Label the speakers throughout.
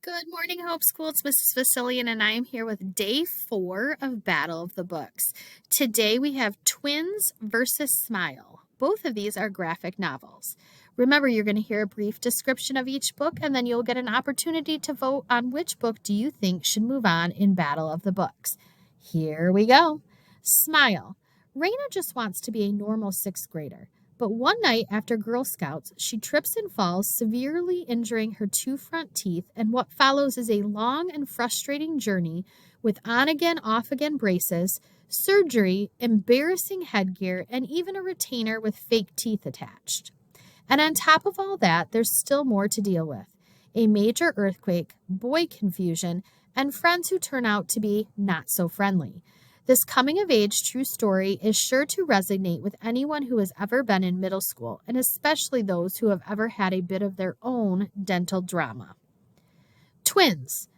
Speaker 1: Good morning, Hope School. It's Mrs. Vasilian, and I am here with day 4 of Battle of the Books. Today we have Twins versus Smile. Both of these are graphic novels. Remember, you're going to hear a brief description of each book, and then you'll get an opportunity to vote on which book do you think should move on in Battle of the Books. Here we go. Smile. Raina just wants to be a normal 6th grader. But one night after Girl Scouts, she trips and falls, severely injuring her 2 front teeth, and what follows is a long and frustrating journey with on-again, off-again braces, surgery, embarrassing headgear, and even a retainer with fake teeth attached. And on top of all that, there's still more to deal with. A major earthquake, boy confusion, and friends who turn out to be not so friendly. This coming-of-age true story is sure to resonate with anyone who has ever been in middle school, and especially those who have ever had a bit of their own dental drama. Twins.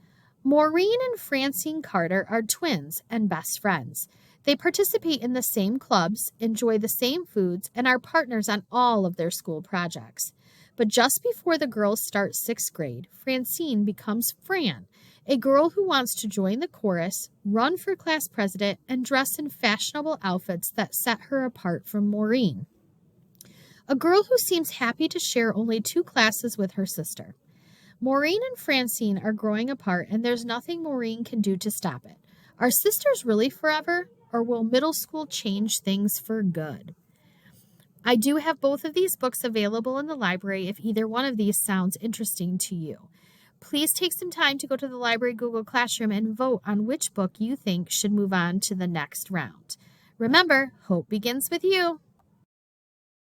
Speaker 1: Maureen and Francine Carter are twins and best friends. They participate in the same clubs, enjoy the same foods, and are partners on all of their school projects. But just before the girls start 6th grade, Francine becomes Fran, a girl who wants to join the chorus, run for class president, and dress in fashionable outfits that set her apart from Maureen. A girl who seems happy to share only 2 classes with her sister. Maureen and Francine are growing apart, and there's nothing Maureen can do to stop it. Are sisters really forever, or will middle school change things for good? I do have both of these books available in the library if either one of these sounds interesting to you. Please take some time to go to the library Google Classroom and vote on which book you think should move on to the next round. Remember, hope begins with you.